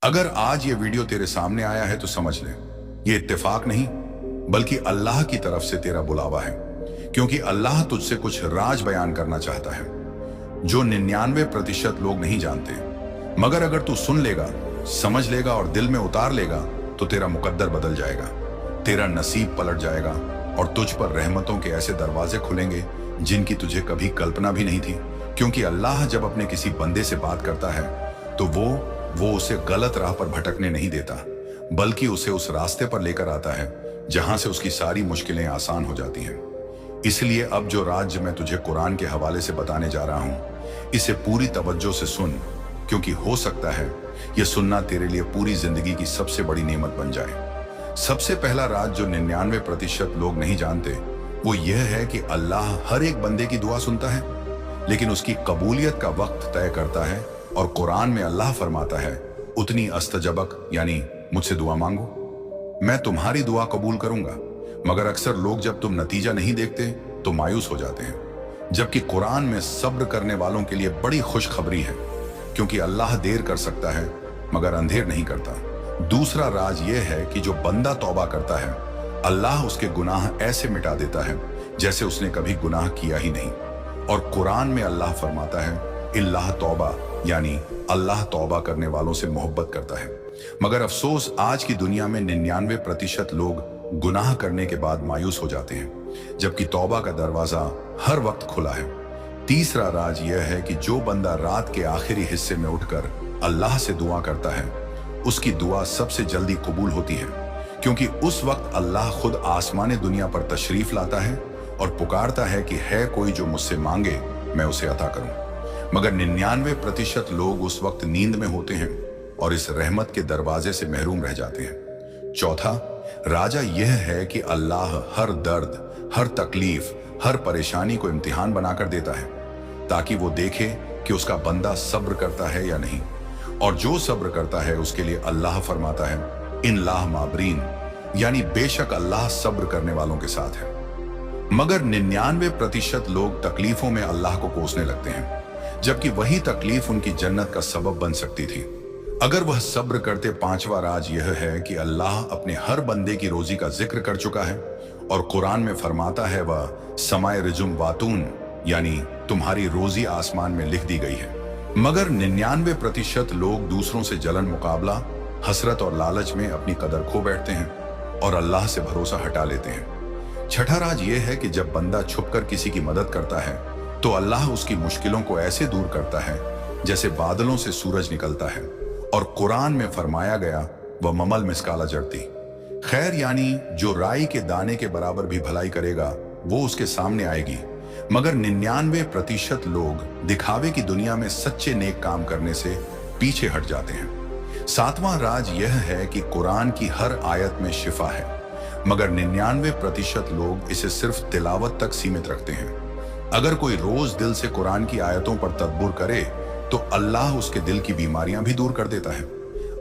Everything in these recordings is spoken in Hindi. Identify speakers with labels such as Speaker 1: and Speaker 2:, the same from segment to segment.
Speaker 1: अगर आज ये वीडियो तेरे सामने आया है तो समझ ले, ये इत्तेफाक नहीं बल्कि अल्लाह की तरफ से तेरा बुलावा है, क्योंकि अल्लाह तुझसे कुछ राज बयान करना चाहता है जो 99% लोग नहीं जानते। मगर अगर तू सुन लेगा, समझ लेगा और दिल में उतार लेगा तो तेरा मुकद्दर बदल जाएगा, तेरा नसीब पलट जाएगा और तुझ पर रहमतों के ऐसे दरवाजे खुलेंगे जिनकी तुझे कभी कल्पना भी नहीं थी। क्योंकि अल्लाह जब अपने किसी बंदे से बात करता है तो वो उसे गलत राह पर भटकने नहीं देता, बल्कि उसे उस रास्ते पर लेकर आता है जहां से उसकी सारी मुश्किलें आसान हो जाती हैं। इसलिए अब जो राज मैं तुझे कुरान के हवाले से बताने जा रहा हूं, इसे पूरी तवज्जो से सुन, क्योंकि हो सकता है यह सुनना तेरे लिए पूरी जिंदगी की सबसे बड़ी नेमत बन जाए। सबसे पहला राज जो 99% लोग नहीं जानते वो यह है कि अल्लाह हर एक बंदे की दुआ सुनता है, लेकिन उसकी कबूलियत का वक्त तय करता है। और कुरान में अल्लाह फरमाता है, उतनी अस्तजबक यानी मुझसे दुआ मांगो, मैं तुम्हारी दुआ कबूल करूंगा। मगर अक्सर लोग जब तुम नतीजा नहीं देखते तो मायूस हो जाते हैं, जबकि कुरान में सब्र करने वालों के लिए बड़ी खुशखबरी है, क्योंकि अल्लाह देर कर सकता है मगर अंधेर नहीं करता। दूसरा राज यह है कि जो बंदा तौबा करता है, अल्लाह उसके गुनाह ऐसे मिटा देता है जैसे उसने कभी गुनाह किया ही नहीं। और कुरान में अल्लाह फरमाता है, इल्लाह तौबा, यानी अल्लाह तौबा करने वालों से मोहब्बत करता है। मगर अफसोस आज की दुनिया में 99% लोग गुनाह करने के बाद मायूस हो जाते हैं, जबकि तौबा का दरवाजा हर वक्त खुला है। तीसरा राज यह है कि जो बंदा रात के आखिरी हिस्से में उठकर अल्लाह से दुआ करता है, उसकी दुआ सबसे जल्दी कबूल होती है, क्योंकि उस वक्त अल्लाह खुद आसमानी दुनिया पर तशरीफ लाता है और पुकारता है कि है कोई जो मुझसे मांगे मैं उसे अता करूं। मगर 99% लोग उस वक्त नींद में होते हैं और इस रहमत के दरवाजे से महरूम रह जाते हैं। चौथा राजा यह है कि अल्लाह हर दर्द, हर तकलीफ, हर परेशानी को इम्तिहान बनाकर देता है, ताकि वो देखे कि उसका बंदा सब्र करता है या नहीं। और जो सब्र करता है उसके लिए अल्लाह फरमाता है, इन लाह माबरीन, यानी बेशक अल्लाह सब्र करने वालों के साथ है। मगर 99% लोग तकलीफों में अल्लाह को कोसने लगते हैं, जबकि वही तकलीफ उनकी जन्नत का सबब बन सकती थी अगर वह सब्र करते। पांचवा राज यह है कि अल्लाह अपने हर बंदे की रोजी का जिक्र कर चुका है और कुरान में फरमाता है, वह समाए रिजुम वातून, यानी तुम्हारी रोजी आसमान में लिख दी गई है। मगर 99% लोग दूसरों से जलन, मुकाबला, हसरत और लालच में अपनी कदर खो बैठते हैं और अल्लाह से भरोसा हटा लेते हैं। छठा राज यह है कि जब बंदा छुपकर किसी की मदद करता है तो अल्लाह उसकी मुश्किलों को ऐसे दूर करता है जैसे बादलों से सूरज निकलता है। और कुरान में फरमाया गया, वह ममल मिसकाला जड़ती। खैर यानी जो राई के दाने के बराबर भी भलाई करेगा वो उसके सामने आएगी। मगर 99% लोग दिखावे की दुनिया में सच्चे नेक काम करने से पीछे हट जाते हैं। सातवां राज यह है कि कुरान की हर आयत में शिफा है, मगर 99% लोग इसे सिर्फ तिलावत तक सीमित रखते हैं। अगर कोई रोज दिल से कुरान की आयतों पर तदब्बुर करे तो अल्लाह उसके दिल की बीमारियां भी दूर कर देता है।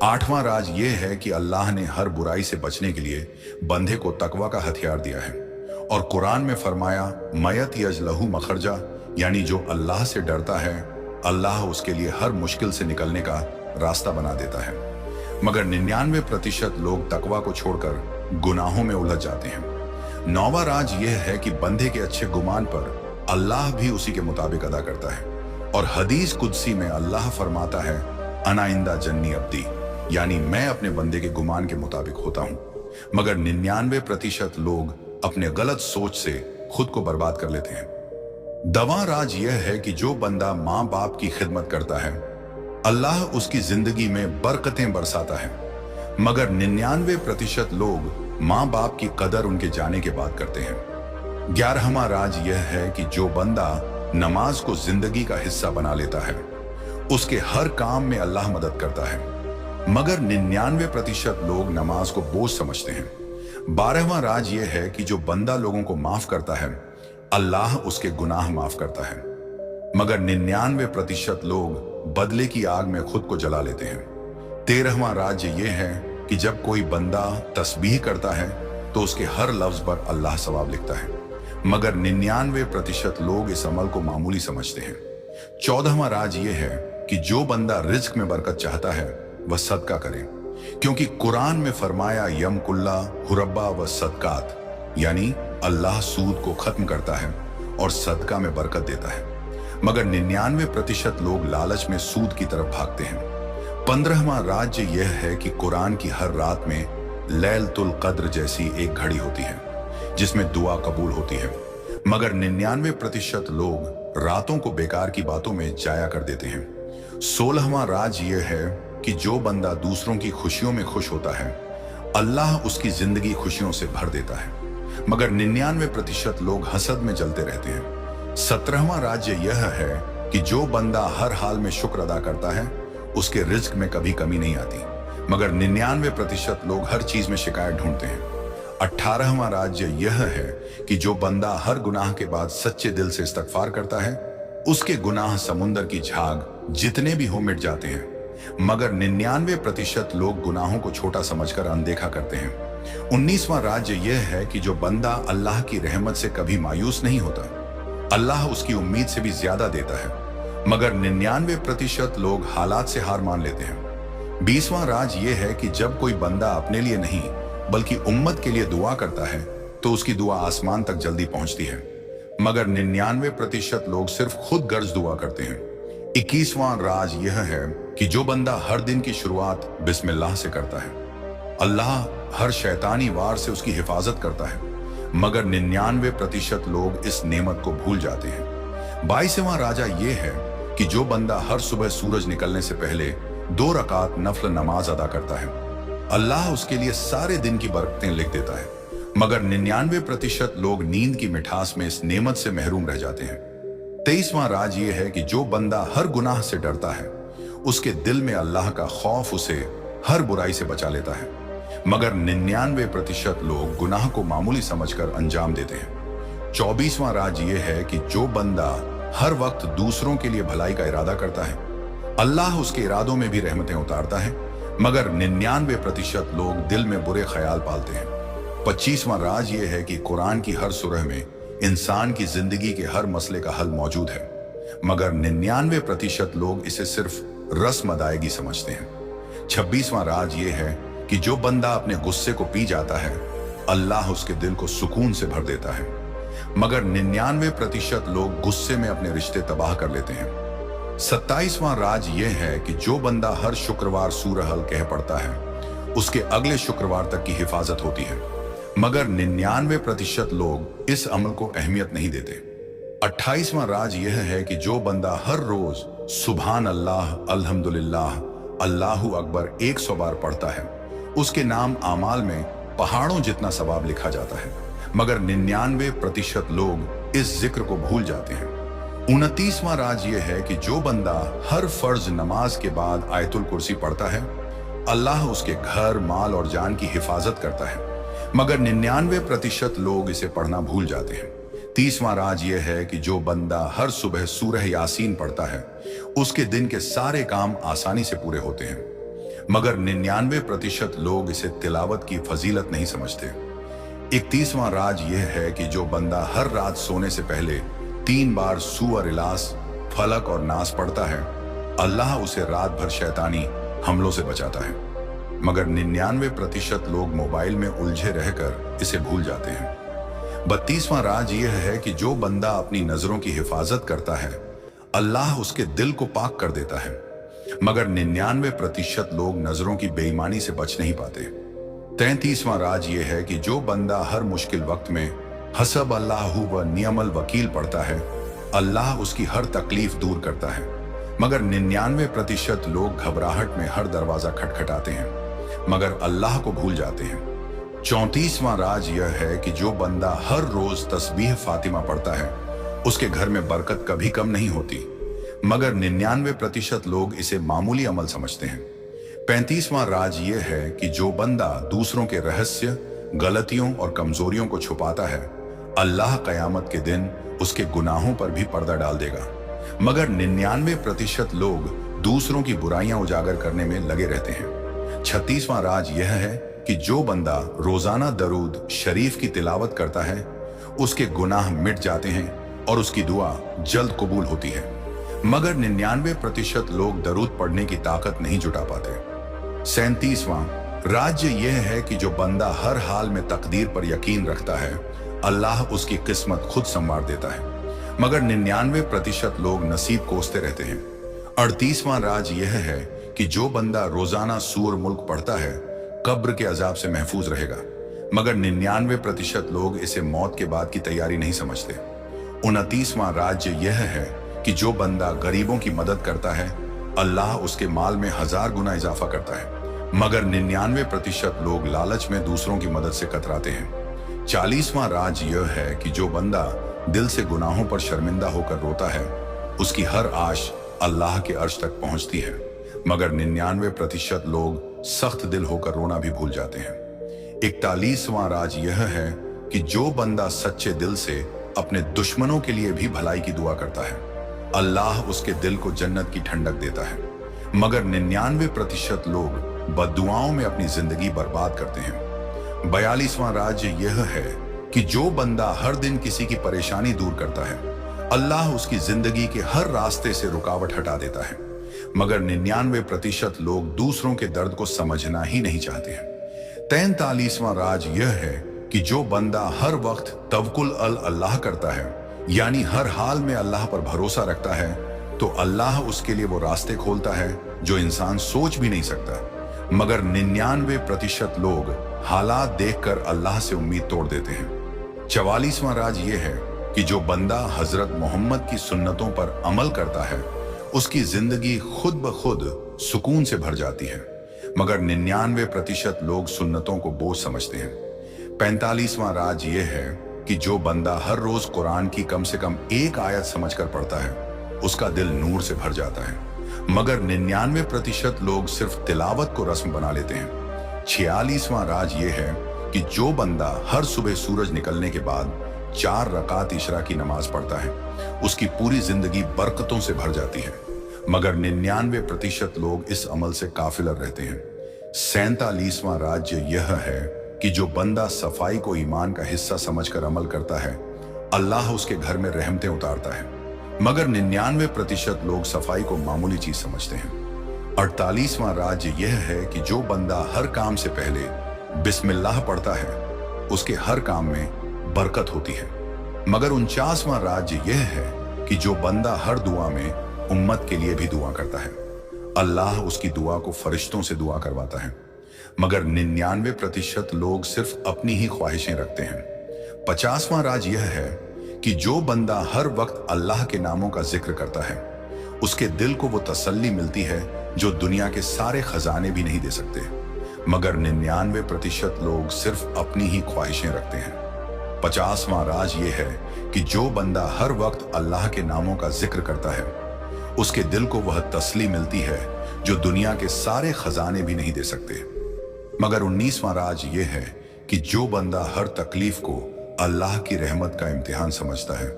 Speaker 1: आठवां राज यह है कि अल्लाह ने हर बुराई से बचने के लिए बंदे को तकवा का हथियार दिया है और कुरान में फरमाया, मयत यजलहू मखरजा, यानी जो अल्लाह से डरता है अल्लाह उसके लिए हर मुश्किल से निकलने का रास्ता बना देता है। मगर 99% लोग तकवा को छोड़कर गुनाहों में उलझ जाते हैं। नौवां राज यह है कि बंदे के अच्छे गुमान पर अल्लाह भी उसी के मुताबिक अदा करता है। और हदीस कुदसी में अल्लाह फरमाता है, अना इंदा जन्नी अब्दी, यानी मैं अपने बंदे के गुमान के मुताबिक होता हूं। मगर 99% लोग अपने गलत सोच से खुद को बर्बाद कर लेते हैं। दवा राज यह है कि जो बंदा माँ बाप की खिदमत करता है, अल्लाह उसकी जिंदगी में बरकतें बरसाता है। मगर 99% लोग माँ बाप की कदर उनके जाने के बाद करते हैं। 11वां राज यह है कि जो बंदा नमाज को जिंदगी का हिस्सा बना लेता है, उसके हर काम में अल्लाह मदद करता है। मगर 99% लोग नमाज को बोझ समझते हैं। 12वां राज यह है कि जो बंदा लोगों को माफ करता है, अल्लाह उसके गुनाह माफ करता है। मगर 99% लोग बदले की आग में खुद को जला लेते हैं। 13वां राज यह है कि जब कोई बंदा तस्बीह करता है तो उसके हर लफ्ज पर अल्लाह सवाब लिखता है। मगर 99% लोग इस अमल को मामूली समझते हैं। 14वां राज यह है कि जो बंदा रिज्क में बरकत चाहता है, वह सदका करे, क्योंकि कुरान में फरमाया यमकुल्ला हुरब्बा व सदकात, यानी अल्लाह सूद को खत्म करता है और सदका में बरकत देता है। मगर 99% लोग लालच में सूद की तरफ भागते हैं। 15वां राज्य यह है कि कुरान की हर रात में लैलतुल कद्र जैसी एक घड़ी होती है जिसमें दुआ कबूल होती है, मगर 99% लोग रातों को बेकार की बातों में जाया कर देते हैं। 16वां राज यह है कि जो बंदा दूसरों की खुशियों में खुश होता है, अल्लाह उसकी जिंदगी खुशियों से भर देता है, मगर 99% लोग हसद में जलते रहते हैं। 17वां राज्य यह है कि जो बंदा हर हाल में शुक्र अदा करता है, उसके रिज्क में कभी कमी नहीं आती, मगर 99% लोग हर चीज में शिकायत ढूंढते हैं। 18वां राज्य यह है कि जो बंदा हर गुनाह के बाद सच्चे दिल से इस्तगफार करता है, उसके गुनाह समुंदर की झाग जितने भी हो मिट जाते हैं, मगर 99% लोग गुनाहों को छोटा समझकर अनदेखा करते हैं। 19वां राज्य यह है कि जो बंदा अल्लाह की रहमत से कभी मायूस नहीं होता, अल्लाह उसकी उम्मीद से भी ज्यादा देता है, मगर 99% लोग हालात से हार मान लेते हैं। 20वां राज यह है कि जब कोई बंदा अपने लिए नहीं बल्कि उम्मत के लिए दुआ करता है तो उसकी दुआ आसमान तक जल्दी पहुंचती है, मगर 99% लोग सिर्फ खुद गर्ज दुआ करते हैं। 21वां राज यह है कि जो बंदा हर दिन की शुरुआत बिस्मिल्लाह से करता है, अल्लाह हर शैतानी वार से उसकी हिफाजत करता है, मगर 99% लोग इस नेमत को भूल जाते हैं। 22वां राजा यह है कि जो बंदा हर सुबह सूरज निकलने से पहले 2 रकात नफल नमाज अदा करता है, अल्लाह उसके लिए सारे दिन की बरकतें लिख देता है, मगर 99% लोग नींद की मिठास में इस नेमत से महरूम रह जाते हैं। 23वां राज यह है कि जो बंदा हर गुनाह से डरता है, उसके दिल में अल्लाह का खौफ उसे हर बुराई से बचा लेता है, मगर 99% लोग गुनाह को मामूली समझकर अंजाम देते हैं। 24वां राज यह है कि जो बंदा हर वक्त दूसरों के लिए भलाई का इरादा करता है, अल्लाह उसके इरादों में भी रहमतें उतारता है, मगर 99% लोग दिल में बुरे ख्याल पालते हैं। 25वां राज यह है कि कुरान की हर सूरह में इंसान की जिंदगी के हर मसले का हल मौजूद है, मगर 99% लोग इसे सिर्फ रस्म अदायगी समझते हैं। 26वां राज यह है कि जो बंदा अपने गुस्से को पी जाता है, अल्लाह उसके दिल को सुकून से भर देता है, मगर 99% लोग गुस्से में अपने रिश्ते तबाह कर लेते हैं। 27वां राज यह है कि जो बंदा हर शुक्रवार सूरह अल कह पढ़ता है, उसके अगले शुक्रवार तक की हिफाजत होती है, मगर 99% लोग इस अमल को अहमियत नहीं देते। 28वां राज यह है कि जो बंदा हर रोज सुभान अल्लाह, अल्हम्दुलिल्लाह, अल्लाहु अकबर 100 बार पढ़ता है, उसके नाम आमाल में पहाड़ों जितना सवाब लिखा जाता है, मगर 99% लोग इस जिक्र को भूल जाते हैं। 29वां राज यह है कि जो बंदा हर फर्ज नमाज के बाद आयतुल कुर्सी पढ़ता है, अल्लाह उसके घर, माल और जान की हिफाजत करता है, मगर 99% लोग इसे पढ़ना भूल जाते हैं। 30वां राज यह है कि जो बंदा हर सुबह सूरह यासीन पढ़ता है, उसके दिन के सारे काम आसानी से पूरे होते हैं, मगर 99% लोग इसे तिलावत की फजीलत नहीं समझते। 31वां राज यह है कि जो बंदा हर रात सोने से पहले 3 बार सूअर, इलास, फलक और नास पढ़ता है, अल्लाह उसे रात भर शैतानी हमलों से बचाता है, मगर 99% लोग मोबाइल में उलझे रहकर इसे भूल जाते हैं। 32वां राज यह है कि जो बंदा अपनी नजरों की हिफाजत करता है, अल्लाह उसके दिल को पाक कर देता है, मगर 99% लोग नजरों की बेईमानी से बच नहीं पाते। 33वां राज यह है कि जो बंदा हर मुश्किल वक्त में हसब अल्लाहु व नियमल वकील पढ़ता है, अल्लाह उसकी हर तकलीफ दूर करता है, मगर 99% लोग घबराहट में हर दरवाजा खटखटाते हैं, मगर अल्लाह को भूल जाते हैं। 34वां राज यह है कि जो बंदा हर रोज तस्बीह फातिमा पढ़ता है, उसके घर में बरकत कभी कम नहीं होती, मगर 99% लोग इसे मामूली अमल समझते हैं। 35वां राज यह है कि जो बंदा दूसरों के रहस्य, गलतियों और कमजोरियों को छुपाता है, अल्लाह कयामत के दिन उसके गुनाहों पर भी पर्दा डाल देगा, मगर 99% लोग दूसरों की बुराइयां उजागर करने में लगे रहते हैं। 36वां राज यह है कि जो बंदा रोजाना दरूद शरीफ की तिलावत करता है, उसके गुनाह मिट जाते हैं और उसकी दुआ जल्द कबूल होती है, मगर 99% लोग दरूद पढ़ने की ताकत नहीं जुटा पाते। 37वां राज्य यह है कि जो बंदा हर हाल में तकदीर पर यकीन रखता है, अल्लाह उसकी किस्मत खुद संवार देता है, मगर 99% लोग नसीब कोसते रहते हैं। 38वां राज यह है कि जो बंदा रोजाना सूर मुल्क पढ़ता है, कब्र के अजाब से महफूज रहेगा, मगर 99% लोग इसे मौत के बाद की तैयारी नहीं समझते। 29वां राज्य यह है कि जो बंदा गरीबों की मदद करता है, अल्लाह उसके माल में 1000 गुना इजाफा करता है, मगर 99% लोग लालच में दूसरों की मदद से कतराते हैं। 40वां राज यह है कि जो बंदा दिल से गुनाहों पर शर्मिंदा होकर रोता है, उसकी हर आश अल्लाह के अर्श तक पहुंचती है, मगर 99% लोग सख्त दिल होकर रोना भी भूल जाते हैं। 41वां राज यह है कि जो बंदा सच्चे दिल से अपने दुश्मनों के लिए भी भलाई की दुआ करता है, अल्लाह उसके दिल को जन्नत की ठंडक देता है, मगर 99% लोग बद्दुआओं में अपनी जिंदगी बर्बाद करते हैं। 42वां राज्य यह है कि जो बंदा हर दिन किसी की परेशानी दूर करता है, अल्लाह उसकी जिंदगी के हर रास्ते से रुकावट हटा देता है, मगर 99% लोग दूसरों के दर्द को समझना ही नहीं चाहते हैं। 43वां राज यह है कि जो बंदा हर वक्त तवक्कुल अल्लाह करता है, यानी हर हाल में अल्लाह पर भरोसा रखता है, तो अल्लाह उसके लिए वो रास्ते खोलता है जो इंसान सोच भी नहीं सकता, मगर 99% लोग हालात देखकर अल्लाह से उम्मीद तोड़ देते हैं। 44वां राज ये है कि जो बंदा हजरत मोहम्मद की सुन्नतों पर अमल करता है, उसकी जिंदगी खुद ब खुद सुकून से भर जाती है, मगर 99% लोग सुन्नतों को बोझ समझते हैं। 45वां राज ये है कि जो बंदा हर रोज कुरान की कम से कम एक आयत समझकर पढ़ता है, उसका दिल नूर से भर जाता है, मगर 99% लोग सिर्फ तिलावत को रस्म बना लेते हैं। 46वां राज ये है कि जो बंदा हर सुबह सूरज निकलने के बाद 4 रकात इशरा की नमाज पढ़ता है, उसकी पूरी जिंदगी बरकतों से भर जाती है, मगर 99% लोग इस अमल से काफिलर रहते हैं। 47वां राज्य यह है कि जो बंदा सफाई को ईमान का हिस्सा समझकर अमल करता है, अल्लाह उसके घर में रहमतें उतारता है, मगर 99% लोग सफाई को मामूली चीज समझते हैं। 48वां राज्य यह है कि जो बंदा हर काम से पहले बिस्मिल्लाह पढ़ता है, उसके हर काम में बरकत होती है, मगर 49वां राज्य यह है कि जो बंदा हर दुआ में उम्मत के लिए भी दुआ करता है, अल्लाह उसकी दुआ को फरिश्तों से दुआ करवाता है, मगर 99% लोग सिर्फ अपनी ही ख्वाहिशें रखते हैं। 50वां राज यह है कि जो बंदा हर वक्त अल्लाह के नामों का जिक्र करता है, उसके दिल को वो तसल्ली मिलती है जो दुनिया के सारे खजाने भी नहीं दे सकते, मगर 99% लोग सिर्फ अपनी ही ख्वाहिशें रखते हैं। 50वां राज ये है कि जो बंदा हर वक्त अल्लाह के नामों का जिक्र करता है, उसके दिल को वह तसल्ली मिलती है जो दुनिया के सारे खजाने भी नहीं दे सकते, मगर 19वां राज ये है कि जो बंदा हर तकलीफ को अल्लाह की रहमत का इम्तिहान समझता है,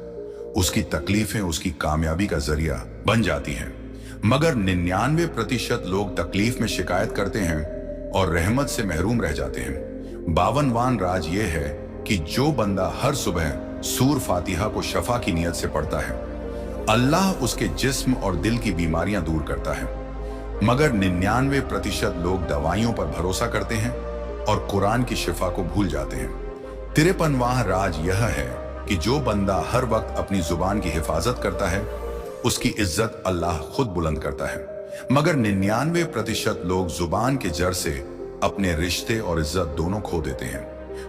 Speaker 1: उसकी तकलीफें उसकी कामयाबी का जरिया बन जाती हैं, मगर 99% लोग तकलीफ में शिकायत करते हैं और रहमत से महरूम रह जाते हैं। 52वां राज ये है कि जो बंदा हर सुबह सूर फातिहा को शफा की नियत से पढ़ता है, अल्लाह उसके जिस्म और दिल की बीमारियां दूर करता है, मगर 99% लोग दवाइयों पर भरोसा करते हैं और कुरान की शिफा को भूल जाते हैं। 53वां राज यह है कि जो बंदा हर वक्त अपनी जुबान की हिफाजत करता है, उसकी इज्जत अल्लाह खुद बुलंद करता है, मगर 99% लोग जुबान के जर से अपने रिश्ते और इज्जत दोनों खो देते हैं।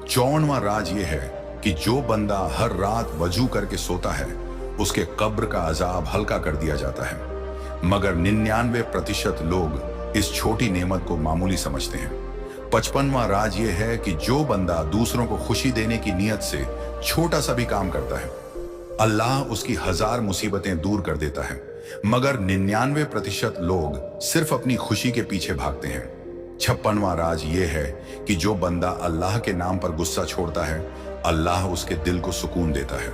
Speaker 1: 54वां राज यह है कि जो बंदा हर रात वजू करके सोता है, उसके कब्र का अजाब हल्का कर दिया जाता है, मगर 99% लोग इस छोटी नेमत को मामूली समझते हैं। 55वां राज ये है कि जो बंदा दूसरों को खुशी देने की नीयत से छोटा सा भी काम करता है, अल्लाह उसकी 1000 मुसीबतें दूर कर देता है, मगर 99% लोग सिर्फ अपनी खुशी के पीछे भागते हैं। 56वां राज ये है कि जो बंदा अल्लाह के नाम पर गुस्सा छोड़ता है, अल्लाह उसके दिल को सुकून देता है,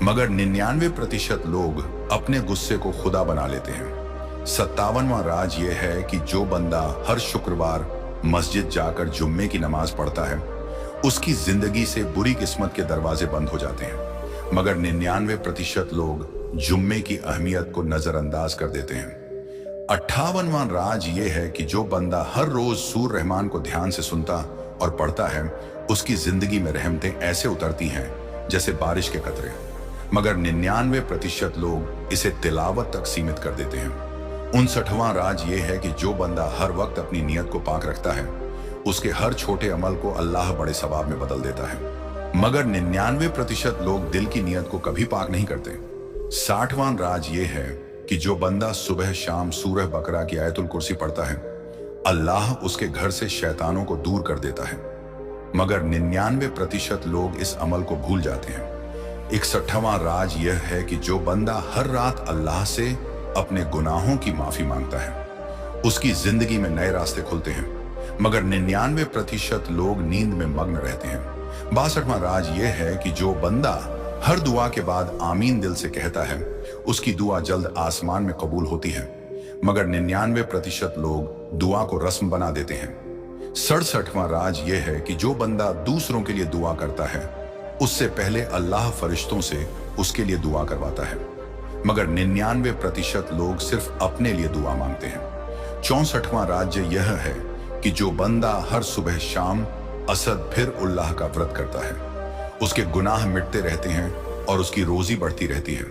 Speaker 1: मगर 99% लोग अपने गुस्से को खुदा बना लेते हैं। 57वां राज ये है कि जो बंदा हर शुक्रवार मस्जिद जाकर जुम्मे की नमाज पढ़ता है, उसकी जिंदगी से बुरी किस्मत के दरवाजे बंद हो जाते हैं, मगर 99% लोग जुम्मे की अहमियत को नजरअंदाज कर देते हैं। 58वां राज यह है कि जो बंदा हर रोज सूर रहमान को ध्यान से सुनता और पढ़ता है, उसकी जिंदगी में रहमतें ऐसे उतरती हैं जैसे बारिश के कतरे। मगर 99% लोग इसे तिलावत तक सीमित कर देते हैं। 59वां राज यह है कि जो बंदा हर वक्त अपनी नीयत को पाक रखता है, उसके हर छोटे अमल को अल्लाह बड़े सवाब में बदल देता है। मगर 99% लोग दिल की नीयत को कभी पाक नहीं करते। 60वां राज यह है कि जो बंदा सुबह शाम सूरह बकरा की आयतुल कुर्सी पढ़ता है, अल्लाह उसके घर से शैतानों को दूर कर देता है। मगर 99% लोग इस अमल को भूल जाते हैं। 61वां राज यह है कि जो बंदा हर रात अल्लाह से अपने गुनाहों की माफी मांगता है, उसकी जिंदगी में नए रास्ते खुलते हैं। मगर 99% लोग नींद में मग्न रहते हैं। 62वां राज यह है कि जो बंदा हर दुआ के बाद आमीन दिल से कहता है, उसकी दुआ जल्द आसमान में कबूल होती है। मगर 99% लोग दुआ को रस्म बना देते हैं। 67वां राज यह है कि जो बंदा दूसरों के लिए दुआ करता है, उससे पहले अल्लाह फरिश्तों से उसके लिए दुआ करवाता है। मगर 99% लोग सिर्फ अपने लिए दुआ मांगते हैं। 64वां राज्य यह है कि जो बंदा हर सुबह शाम असद फिर उल्लाह का व्रत करता है, उसके गुनाह मिटते रहते हैं और उसकी रोजी बढ़ती रहती है।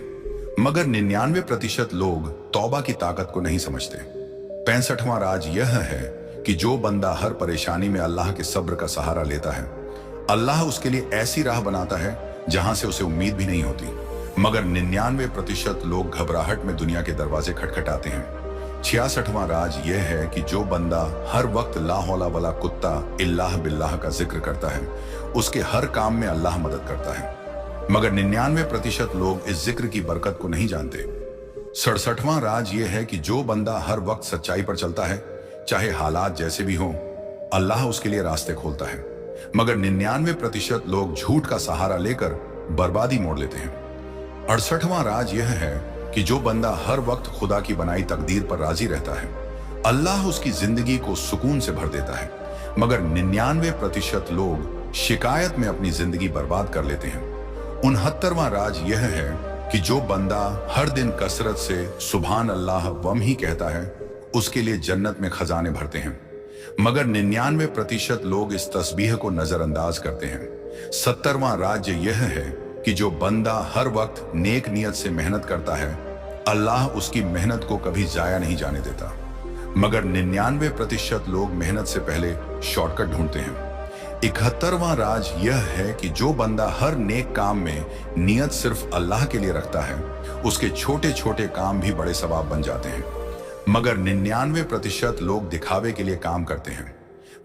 Speaker 1: मगर 99% लोग तौबा की ताकत को नहीं समझते। 65वां राज यह है कि जो बंदा हर परेशानी में अल्लाह के सब्र का सहारा लेता है, अल्लाह उसके लिए ऐसी राह बनाता है जहां से उसे उम्मीद भी नहीं होती। मगर 99% लोग घबराहट में दुनिया के दरवाजे खटखटाते हैं। 66वां राज यह है कि जो बंदा हर वक्त ला हौला वला कुत्ता इल्लाह बिल्लाह का जिक्र करता है, उसके हर काम में अल्लाह मदद करता है। मगर 99% लोग इस जिक्र की बरकत को नहीं जानते। 67वां राज यह है कि जो बंदा हर वक्त सच्चाई पर चलता है, चाहे हालात जैसे भी हों, अल्लाह उसके लिए रास्ते खोलता है। मगर 99% लोग झूठ का सहारा लेकर बर्बादी मोड़ लेते हैं। 68वां राज यह है कि जो बंदा हर वक्त खुदा की बनाई तकदीर पर राजी रहता है, अल्लाह उसकी जिंदगी को सुकून से भर देता है। मगर 99% लोग शिकायत में अपनी जिंदगी बर्बाद कर लेते हैं। 69वां राज यह है कि जो बंदा हर दिन कसरत से सुभान अल्लाह वम ही कहता है, उसके लिए जन्नत में खजाने भरते हैं। मगर 99% लोग इस तस्बीह को नजरअंदाज करते हैं। 70वां राज्य यह है कि जो बंदा हर वक्त नेक नियत से मेहनत करता है, अल्लाह उसकी मेहनत को कभी जाया नहीं जाने देता। मगर 99% लोग मेहनत से पहले शॉर्टकट ढूंढते हैं। 71वां राज यह है कि जो बंदा हर नेक काम में नियत सिर्फ अल्लाह के लिए रखता है, उसके छोटे छोटे काम भी बड़े सवाब बन जाते हैं। मगर 99% लोग दिखावे के लिए काम करते हैं।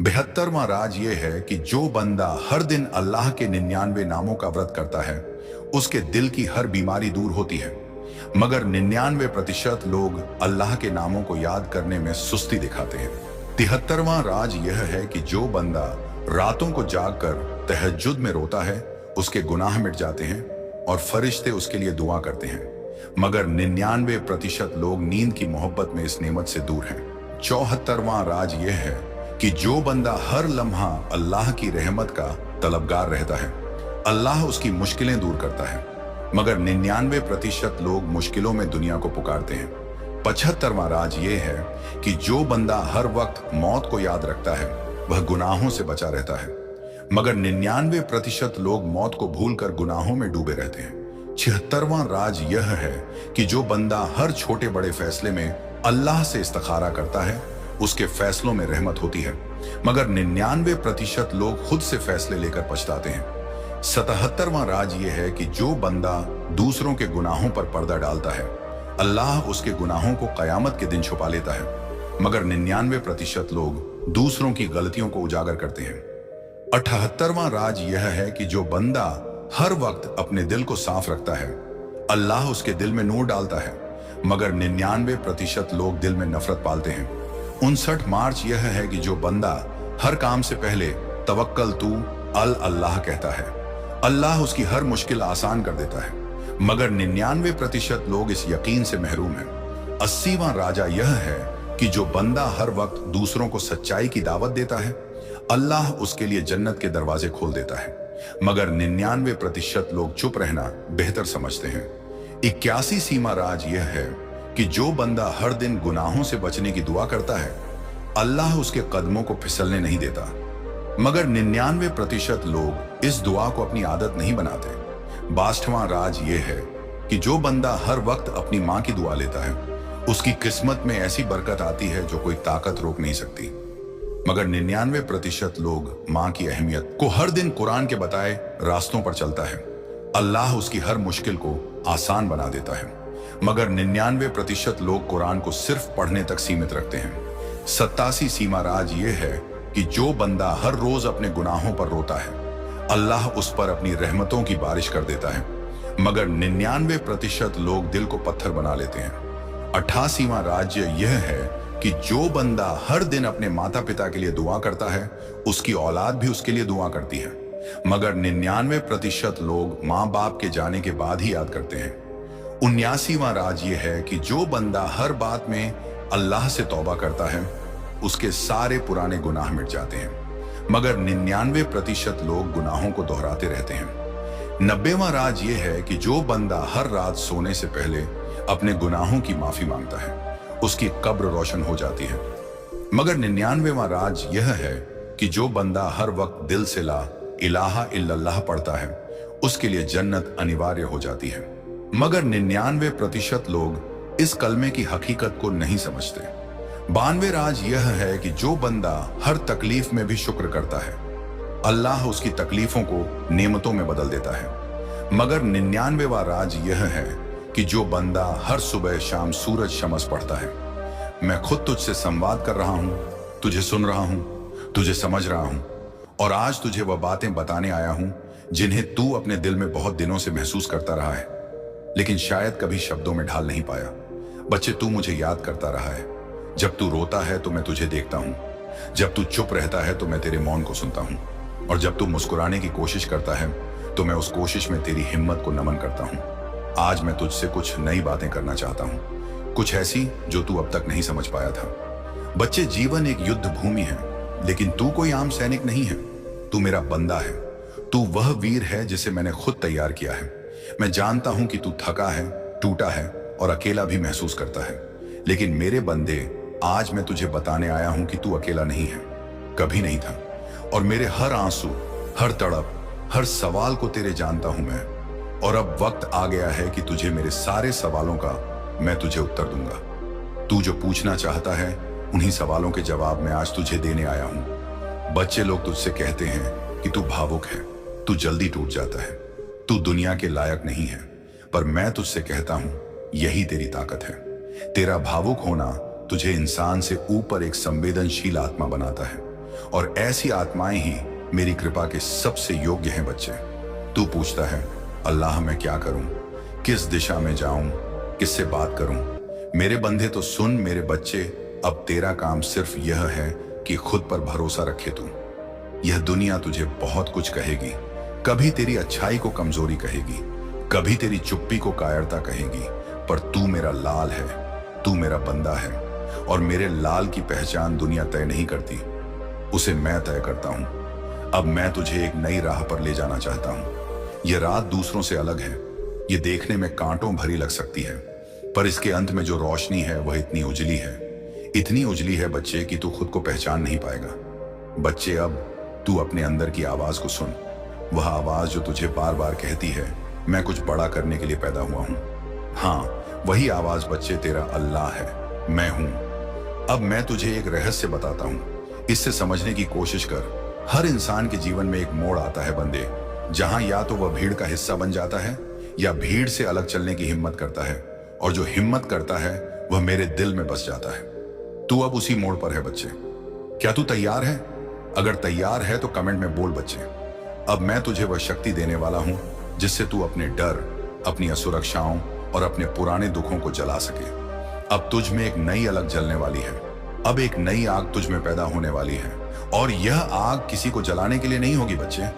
Speaker 1: 72वां राज यह है कि जो बंदा हर दिन अल्लाह के 99 नामों का व्रत करता है, उसके दिल की हर बीमारी दूर होती है। मगर 99% लोग अल्लाह के नामों को याद करने में सुस्ती दिखाते हैं। 73वां राज यह है कि जो बंदा रातों को जागकर तहज्जुद में रोता है, उसके गुनाह मिट जाते हैं और फरिश्ते उसके लिए दुआ करते हैं। मगर 99% लोग नींद की मोहब्बत में इस नेमत से दूर हैं। 74वां राज यह है कि जो बंदा हर लम्हा अल्लाह की रहमत का तलबगार रहता है, अल्लाह उसकी मुश्किलें दूर करता है। मगर 99% लोग मुश्किलों में दुनिया को पुकारते हैं। 75वां राज यह है कि जो बंदा हर वक्त मौत को याद रखता है, वह गुनाहों से बचा रहता है। मगर 99% लोग मौत को भूलकर गुनाहों में डूबे रहते हैं। 76वां राज यह है कि जो बंदा हर छोटे बड़े फैसले में अल्लाह से इस्तिखारा करता है, उसके फैसलों में रहमत होती है। मगर 99% लोग खुद से फैसले लेकर पछताते हैं। 77वां राज यह है कि जो बंदा दूसरों के गुनाहों पर पर्दा डालता है, अल्लाह उसके गुनाहों को कयामत के दिन छुपा लेता है। मगर 99% लोग दूसरों की गलतियों को उजागर करते हैं। 78वां राज यह है कि जो बंदा हर वक्त अपने दिल को साफ रखता है, अल्लाह उसके दिल में नूर डालता है। मगर 99% लोग दिल में नफरत पालते हैं। 59 मार्च यह है कि जो बंदा हर काम से पहले तवक्कल तू अल्लाह कहता है, अल्लाह उसकी हर मुश्किल आसान कर देता है। मगर 99% लोग इस यकीन से महरूम हैं। 80वां राजा यह है कि जो बंदा हर वक्त दूसरों को सच्चाई की दावत देता है, अल्लाह उसके लिए जन्नत के दरवाजे खोल देता है। मगर 99% लोग चुप रहना बेहतर समझते हैं। 81 सीमा राज यह है कि जो बंदा हर दिन गुनाहों से बचने की दुआ करता है, अल्लाह उसके कदमों को फिसलने नहीं देता। मगर 99% लोग इस दुआ को अपनी आदत नहीं बनाते। 62वां राज ये है कि जो बंदा हर वक्त अपनी माँ की दुआ लेता है, उसकी किस्मत में ऐसी बरकत आती है जो कोई ताकत रोक नहीं सकती। मगर 99% लोग माँ की अहमियत को हर दिन कुरान के बताए रास्तों पर चलता है, अल्लाह उसकी हर मुश्किल को आसान बना देता है। मगर 99% लोग कुरान को सिर्फ पढ़ने तक सीमित रखते हैं। 87 सीमा राज ये है कि जो बंदा हर रोज अपने गुनाहों पर रोता है, अल्लाह उस पर अपनी रहमतों की बारिश कर देता है। मगर 99% लोग दिल को पत्थर बना लेते हैं। 88वां राज्य यह है कि जो बंदा हर दिन अपने माता पिता के लिए दुआ करता है, उसकी औलाद भी उसके लिए दुआ करती है। मगर 99% लोग माँ बाप के जाने के बाद ही याद करते हैं। 79वां राज ये है कि जो बंदा हर बात में अल्लाह से तौबा करता है, उसके सारे पुराने गुनाह मिट जाते हैं। मगर 99% लोग गुनाहों को दोहराते रहते हैं। 90वां राज ये है कि जो बंदा हर रात सोने से पहले अपने गुनाहों की माफी मांगता है, उसकी कब्र रोशन हो जाती है। मगर 99वां राज यह है कि जो बंदा हर वक्त दिल से ला इलाहा इल्लल्लाह पढ़ता है, उसके लिए जन्नत अनिवार्य हो जाती है। मगर 99% लोग इस कलमे की हकीकत को नहीं समझते। 92 राज यह है कि जो बंदा हर तकलीफ में भी शुक्र करता है, अल्लाह उसकी तकलीफों को नेमतों में बदल देता है। मगर 99वां राज यह है कि जो बंदा हर सुबह शाम सूरज शमस पढ़ता है, मैं खुद तुझसे संवाद कर रहा हूं, तुझे सुन रहा हूं, तुझे समझ रहा हूं, और आज तुझे वह बातें बताने आया हूं जिन्हें तू अपने दिल में बहुत दिनों से महसूस करता रहा है, लेकिन शायद कभी शब्दों में ढाल नहीं पाया। बच्चे, तू मुझे याद करता रहा है। जब तू रोता है तो मैं तुझे देखता हूं, जब तू चुप रहता है तो मैं तेरे मौन को सुनता हूं, और जब तू मुस्कुराने की कोशिश करता है तो मैं उस कोशिश में तेरी हिम्मत को नमन करता हूं। आज मैं तुझसे कुछ नई बातें करना चाहता हूं, कुछ ऐसी जो तू अब तक नहीं समझ पाया था। बच्चे, जीवन एक युद्ध भूमि है, लेकिन तू कोई आम सैनिक नहीं है। तू मेरा बंदा है। तू वह वीर है जिसे मैंने खुद तैयार किया है। मैं जानता हूं कि तू थका है, टूटा है और अकेला भी महसूस करता है, लेकिन मेरे बंदे, आज मैं तुझे बताने आया हूं कि तू अकेला नहीं है, कभी नहीं था। और मेरे हर आंसू, हर तड़प, हर सवाल को तेरे जानता हूं मैं। और अब वक्त आ गया है कि तुझे मेरे सारे सवालों का मैं तुझे उत्तर दूंगा। तू जो पूछना चाहता है, उन्हीं सवालों के जवाब मैं आज तुझे देने आया हूं। बच्चे लोग तुझसे कहते हैं कि तू भावुक है, तू जल्दी टूट जाता है, तू दुनिया के लायक नहीं है, पर मैं तुझसे कहता हूं, यही तेरी ताकत है। तेरा भावुक होना तुझे इंसान से ऊपर एक संवेदनशील आत्मा बनाता है, और ऐसी आत्माएं ही मेरी कृपा के सबसे योग्य हैं। बच्चे, तू पूछता है, अल्लाह मैं क्या करूं, किस दिशा में जाऊं, किससे बात करूं? मेरे बंदे तो सुन मेरे बच्चे, अब तेरा काम सिर्फ यह है कि खुद पर भरोसा रखे तू। यह दुनिया तुझे बहुत कुछ कहेगी, कभी तेरी अच्छाई को कमजोरी कहेगी, कभी तेरी चुप्पी को कायरता कहेगी, पर तू मेरा लाल है, तू मेरा बंदा है, और मेरे लाल की पहचान दुनिया तय नहीं करती, उसे मैं तय करता हूं। अब मैं तुझे एक नई राह पर ले जाना चाहता हूं। यह रात दूसरों से अलग है, यह देखने में कांटों भरी लग सकती है, पर इसके अंत में जो रोशनी है वह इतनी उजली है, इतनी उजली है बच्चे कि तू खुद को पहचान नहीं पाएगा। बच्चे, अब तू अपने अंदर की आवाज को सुन, वह आवाज जो तुझे बार बार कहती है, मैं कुछ बड़ा करने के लिए पैदा हुआ हूं। हाँ, वही आवाज बच्चे तेरा अल्लाह है, मैं हूं। अब मैं तुझे एक रहस्य बताता हूं, इससे समझने की कोशिश कर। हर इंसान के जीवन में एक मोड़ आता है बंदे, जहां या तो वह भीड़ का हिस्सा बन जाता है या भीड़ से अलग चलने की हिम्मत करता है, और जो हिम्मत करता है वह मेरे दिल में बस जाता है। तू अब उसी मोड़ पर है बच्चे। क्या तू तैयार है? अगर तैयार है तो कमेंट में बोल बच्चे। अब मैं तुझे वह शक्ति देने वाला हूं जिससे तू अपने डर, अपनी असुरक्षाओं और अपने पुराने दुखों को जला सके। अब तुझ में एक नई अलग जलने वाली है। अब एक नई आग तुझ में पैदा होने वाली है, और यह आग किसी को जलाने के लिए नहीं होगी बच्चे,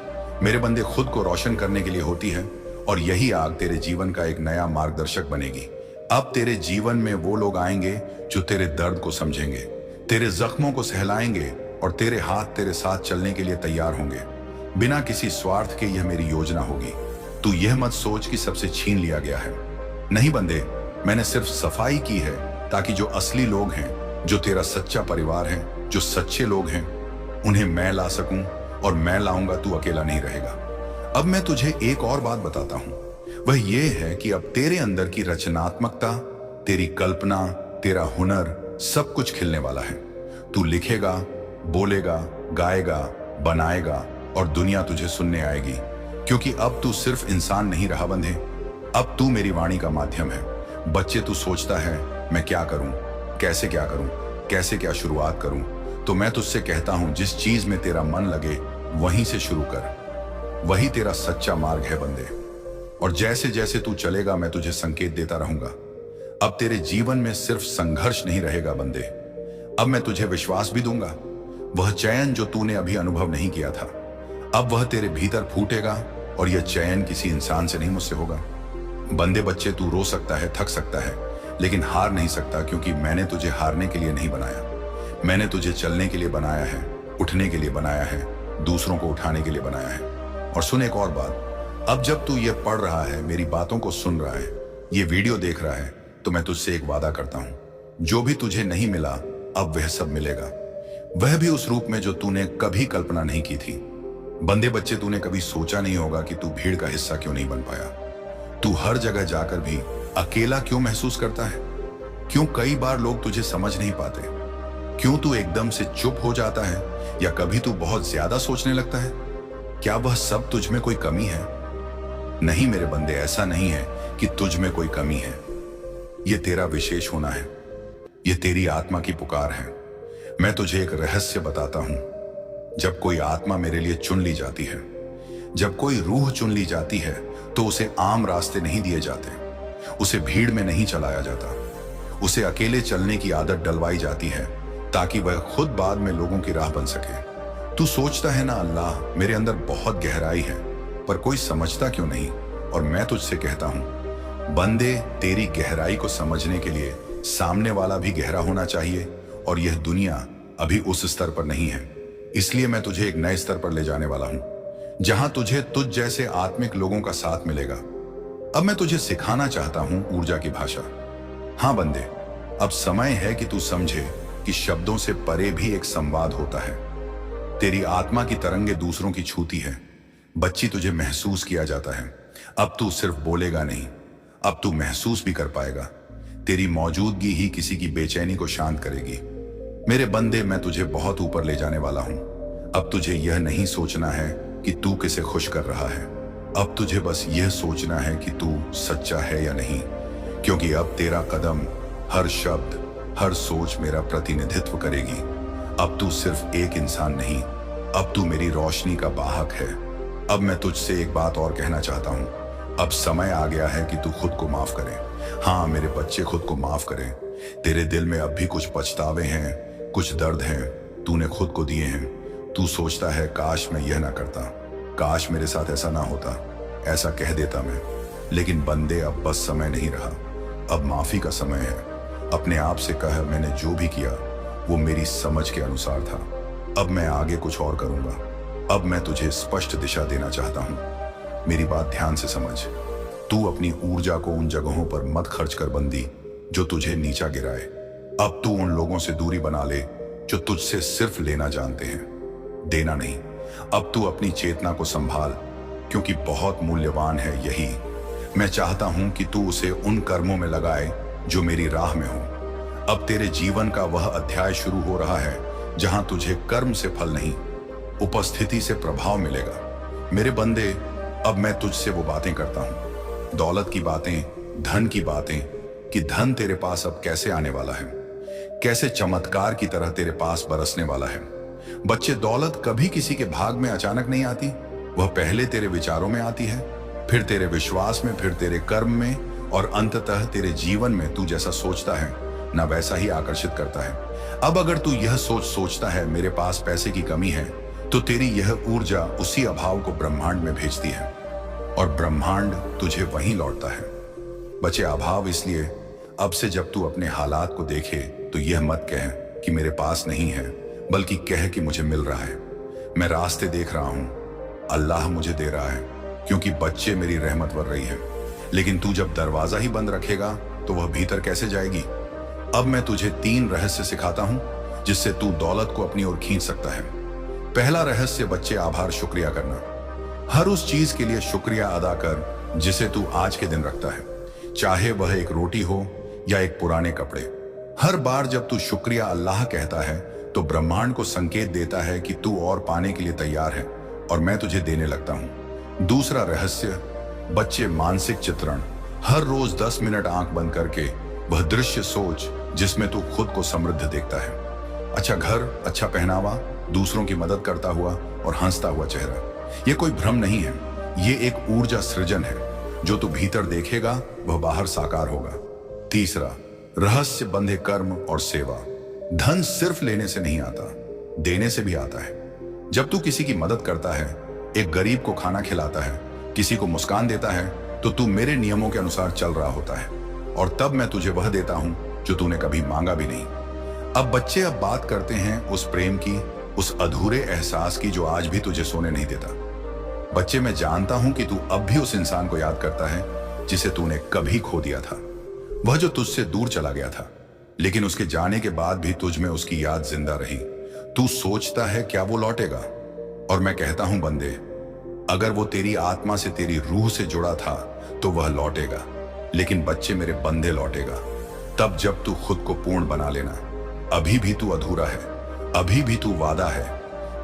Speaker 1: मेरे बंदे, खुद को रोशन करने के लिए होती है। और यही आग तेरे जीवन का एक नया मार्गदर्शक बनेगी। अब तेरे जीवन में वो लोग आएंगे जो तेरे दर्द को समझेंगे, तेरे जख्मों को सहलाएंगे, और तेरे हाथ तेरे साथ चलने के लिए तैयार होंगे। बिना किसी स्वार्थ के यह मेरी योजना होगी। तू यह मत सोच कि सबसे छीन लिया गया है। नहीं बंदे, मैंने सिर्फ सफाई की है ताकि जो असली लोग हैं, जो तेरा सच्चा परिवार है, जो सच्चे लोग हैं, उन्हें मैं ला सकूं, और मैं लाऊंगा, तू अकेला नहीं रहेगा। अब मैं तुझे एक और बात बताता हूं, वह ये है कि अब तेरे अंदर की रचनात्मकता, तेरी कल्पना, तेरा हुनर, सब कुछ खिलने वाला है। तू लिखेगा, बोलेगा, गाएगा, बनाएगा, और दुनिया तुझे सुनने आएगी, क्योंकि अब तू सिर्फ इंसान नहीं रहा बंधे, अब तू मेरी वाणी का माध्यम है। बच्चे, तू सोचता है मैं क्या करूं, कैसे क्या करूं, कैसे क्या शुरुआत करूं, तो मैं तुझसे कहता हूं, जिस चीज में तेरा मन लगे वहीं से शुरू कर। वही तेरा सच्चा मार्ग है बंदे। और जैसे जैसे तू चलेगा मैं तुझे संकेत देता रहूंगा। अब तेरे जीवन में सिर्फ संघर्ष नहीं रहेगा बंदे, अब मैं तुझे विश्वास भी दूंगा। वह चैन जो तूने अभी अनुभव नहीं किया था, अब वह तेरे भीतर फूटेगा, और यह चैन किसी इंसान से नहीं, मुझसे होगा। बंदे बच्चे, तू रो सकता है, थक सकता है, लेकिन हार नहीं सकता, क्योंकि मैंने तुझे हारने के लिए नहीं बनाया। मैंने तुझे चलने के लिए बनाया है, उठने के लिए बनाया है, दूसरों को उठाने के लिए बनाया है। और सुन एक और बात, अब जब तू ये पढ़ रहा है, मेरी बातों को सुन रहा है, ये वीडियो देख रहा है, तो मैं तुझसे एक वादा करता हूं, जो भी तुझे नहीं मिला अब वह सब मिलेगा, वह भी उस रूप में जो तूने कभी कल्पना नहीं की थी। बंदे बच्चे, तूने कभी सोचा नहीं होगा कि तू भीड़ का हिस्सा क्यों नहीं बन पाया। तू हर जगह जाकर भी अकेला क्यों महसूस करता है, क्यों कई बार लोग तुझे समझ नहीं पाते, क्यों तू एकदम से चुप हो जाता है, या कभी तू बहुत ज्यादा सोचने लगता है। क्या वह सब तुझ में कोई कमी है? नहीं मेरे बंदे, ऐसा नहीं है कि तुझ में कोई कमी है। यह तेरा विशेष होना है, यह तेरी आत्मा की पुकार है। मैं तुझे एक रहस्य बताता हूं, जब कोई आत्मा मेरे लिए चुन ली जाती है, जब कोई रूह चुन ली जाती है, तो उसे आम रास्ते नहीं दिए जाते, उसे भीड़ में नहीं चलाया जाता, उसे अकेले चलने की आदत डलवाई जाती है, ताकि वह खुद बाद में लोगों की राह बन सके। तू सोचता है ना, अल्लाह, मेरे अंदर बहुत गहराई है, पर कोई समझता क्यों नहीं? और मैं तुझसे कहता हूं, बंदे, तेरी गहराई को समझने के लिए सामने वाला भी गहरा होना चाहिए, और यह दुनिया अभी उस स्तर पर नहीं है। इसलिए मैं तुझे एक नए स्तर पर ले जाने वाला हूं, जहां तुझे तुझ जैसे आत्मिक लोगों का साथ मिलेगा। अब मैं तुझे सिखाना चाहता हूं ऊर्जा की भाषा। हां बंदे, अब समय है कि तू समझे कि शब्दों से परे भी एक संवाद होता है। तेरी आत्मा की तरंगे दूसरों की छूती है। बच्ची, तुझे महसूस किया जाता है। अब तू सिर्फ बोलेगा नहीं, अब तू महसूस भी कर पाएगा। तेरी मौजूदगी ही किसी की बेचैनी को शांत करेगी। मेरे बंदे, मैं तुझे बहुत ऊपर ले जाने वाला हूं। अब तुझे यह नहीं सोचना है कि तू किसे खुश कर रहा है, अब तुझे बस यह सोचना है कि तू सच्चा है या नहीं, क्योंकि अब तेरा कदम, हर शब्द, हर सोच मेरा प्रतिनिधित्व करेगी। अब तू सिर्फ एक इंसान नहीं, अब तू मेरी रोशनी का वाहक है। अब मैं तुझसे एक बात और कहना चाहता हूं, अब समय आ गया है कि तू खुद को माफ करे। हाँ मेरे बच्चे, खुद को माफ करें। तेरे दिल में अब भी कुछ पछतावे हैं, कुछ दर्द हैं, तूने खुद को दिए हैं। तू सोचता है, काश मैं यह ना करता, काश मेरे साथ ऐसा ना होता, ऐसा कह देता मैं। लेकिन बंदे, अब बस समय नहीं रहा, अब माफी का समय है। अपने आप से कह, मैंने जो भी किया वो मेरी समझ के अनुसार था, अब मैं आगे कुछ और करूंगा। अब मैं तुझे स्पष्ट दिशा देना चाहता हूं, मेरी बात ध्यान से समझ। तू अपनी ऊर्जा को उन जगहों पर मत खर्च कर बंदी, जो तुझे नीचा गिराए। अब तू उन लोगों से दूरी बना ले जो तुझसे सिर्फ लेना जानते हैं, देना नहीं। अब तू अपनी चेतना को संभाल, क्योंकि बहुत मूल्यवान है यही। मैं चाहता हूं कि तू उसे उन कर्मों में लगाए जो मेरी राह में हो। अब तेरे जीवन का वह अध्याय शुरू हो रहा है जहां तुझे कर्म से फल नहीं, उपस्थिति से प्रभाव मिलेगा। मेरे बंदे, अब मैं तुझसे वो बातें करता हूं, दौलत की बातें, धन की बातें, कि धन तेरे पास अब कैसे आने वाला है, कैसे चमत्कार की तरह तेरे पास बरसने वाला है। बच्चे, दौलत कभी किसी के भाग में अचानक नहीं आती, वह पहले तेरे विचारों में आती है, फिर तेरे विश्वास में, फिर तेरे कर्म में, और अंततः तेरे जीवन में तू जैसा सोचता है ना वैसा ही आकर्षित करता है। अब अगर तू यह सोचता है मेरे पास पैसे की कमी है, तो तेरी यह ऊर्जा उसी अभाव को ब्रह्मांड में भेजती है, और ब्रह्मांड तुझे वहीं लौटता है। बचे, अभाव इसलिए, अब से जब तू अपने हालात को देखे तो यह मत कह कि मेरे पास नहीं है, बल्कि कह कि मुझे मिल रहा है। मैं रास्ते देख रहा हूं, अल्लाह मुझे दे रहा है, क्योंकि बच्चे, मेरी रहमत वर रही है। लेकिन तू जब दरवाजा ही बंद रखेगा तो वह भीतर कैसे जाएगी? अब मैं तुझे 3 रहस्य सिखाता हूं जिससे तू दौलत को अपनी ओर खींच सकता है। पहला रहस्य, बच्चे, आभार शुक्रिया करना। हर उस चीज के लिए शुक्रिया अदा कर जिसे तू आज के दिन रखता है, चाहे वह एक रोटी हो या एक पुराने कपड़े। हर बार जब तू शुक्रिया अल्लाह कहता है तो ब्रह्मांड को संकेत देता है कि तू और पाने के लिए तैयार है और मैं तुझे देने लगता हूं। दूसरा रहस्य, बच्चे, मानसिक चित्रण। हर रोज 10 मिनट आंख बंद करके वह दृश्य सोच जिसमें तू खुद को समृद्ध देखता है। अच्छा घर, अच्छा पहनावा, दूसरों की मदद करता हुआ और हंसता हुआ चेहरा। यह कोई भ्रम नहीं है, ये एक ऊर्जा सृजन है। जो तू भीतर देखेगा वह बाहर साकार होगा। तीसरा रहस्य, बंधे कर्म और सेवा। धन सिर्फ लेने से नहीं आता, देने से भी आता है। जब तू किसी की मदद करता है, एक गरीब को खाना खिलाता है, किसी को मुस्कान देता है, तो तू मेरे नियमों के अनुसार चल रहा होता है और तब मैं तुझे वह देता हूं जो तूने कभी मांगा भी नहीं। अब बच्चे, अब बात करते हैं उस प्रेम की, उस अधूरे एहसास की जो आज भी तुझे सोने नहीं देता। बच्चे, मैं जानता हूं कि तू अब भी उस इंसान को याद करता है जिसे तूने कभी खो दिया था, वह जो तुझसे दूर चला गया था, लेकिन उसके जाने के बाद भी तुझ में उसकी याद जिंदा रही। तू सोचता है क्या वो लौटेगा? और मैं कहता हूं बंदे, अगर वो तेरी आत्मा से, तेरी रूह से जुड़ा था तो वह लौटेगा। लेकिन बच्चे मेरे, बंदे, लौटेगा तब जब तू खुद को पूर्ण बना लेना। अभी भी तू अधूरा है, अभी भी तू वादा है।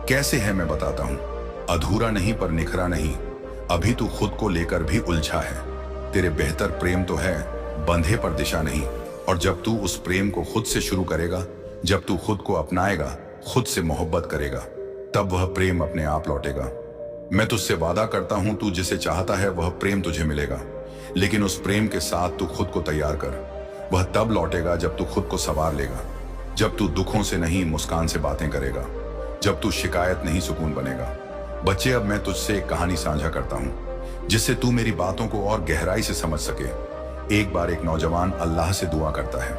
Speaker 1: कैसे है मैं बताता हूं। अधूरा नहीं पर निखरा नहीं, अभी तू खुद को लेकर भी उलझा है। तेरे बेहतर प्रेम तो है, बंधे पर दिशा नहीं। और जब तू उस प्रेम को खुद से शुरू करेगा, जब तू खुद को अपनाएगा, खुद से मोहब्बत करेगा, तब वह प्रेम अपने आप लौटेगा। मैं तुझसे वादा करता हूं, तू जिसे चाहता है वह प्रेम तुझे मिलेगा, लेकिन उस प्रेम के साथ तू खुद को तैयार कर। वह तब लौटेगा जब तू खुद को संवार लेगा, जब तू दुखों से नहीं मुस्कान से बातें करेगा, जब तू शिकायत नहीं सुकून बनेगा। बच्चे, अब मैं तुझसे एक कहानी साझा करता हूं जिससे तू मेरी बातों को और गहराई से समझ सके। एक बार एक नौजवान अल्लाह से दुआ करता है,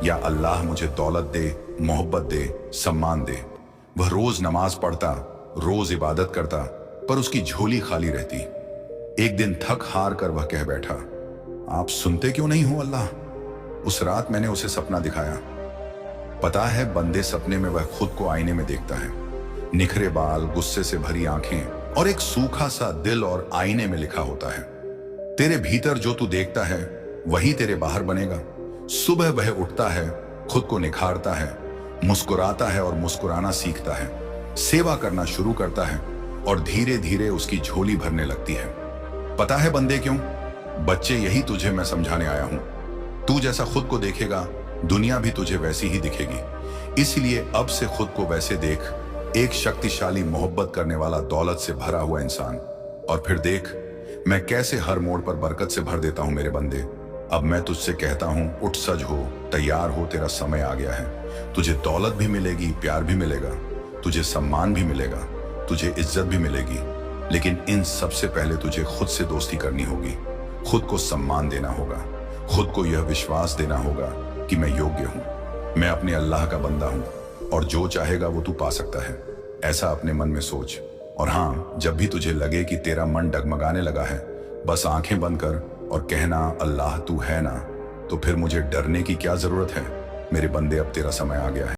Speaker 1: या अल्लाह मुझे दौलत दे, मोहब्बत दे, सम्मान दे। वह रोज नमाज पढ़ता, रोज इबादत करता, पर उसकी झोली खाली रहती। एक दिन थक हार कर वह कह बैठा, आप सुनते क्यों नहीं हो अल्लाह? उस रात मैंने उसे सपना दिखाया। पता है बंदे, सपने में वह खुद को आईने में देखता है, निखरे बाल, गुस्से से भरी आंखें और एक सूखा सा दिल, और आईने में लिखा होता है, तेरे भीतर जो तू देखता है वही तेरे बाहर बनेगा। सुबह वह उठता है, खुद को निखारता है, मुस्कुराता है और मुस्कुराना सीखता है, सेवा करना शुरू करता है और धीरे धीरे उसकी झोली भरने लगती है। पता है बंदे क्यों? बच्चे, यही तुझे मैं समझाने आया हूं। तू जैसा खुद को देखेगा, दुनिया भी तुझे वैसी ही दिखेगी। इसलिए अब से खुद को वैसे देख, एक शक्तिशाली, मोहब्बत करने वाला, दौलत से भरा हुआ इंसान। और फिर देख मैं कैसे हर मोड़ पर बरकत से भर देता हूं मेरे बंदे। अब मैं तुझसे कहता हूं, उठ, सज हो, तैयार हो, तेरा समय आ गया है। तुझे दौलत भी मिलेगी, प्यार भी मिलेगा, तुझे सम्मान भी मिलेगा, तुझे इज्जत भी मिलेगी, लेकिन इन सबसे पहले तुझे खुद से दोस्ती करनी होगी। खुद को सम्मान देना होगा, खुद को यह विश्वास देना होगा कि मैं योग्य हूं, मैं अपने अल्लाह का बंदा हूं और जो चाहेगा वो तू पा सकता है। ऐसा अपने मन में सोच। और हाँ, जब भी तुझे लगे कि तेरा मन डगमगाने लगा है, बस आंखें बंद कर और कहना, अल्लाह तू है ना, तो फिर मुझे डरने की क्या जरूरत है। मेरे बंदे, अब तेरा समय आ गया है।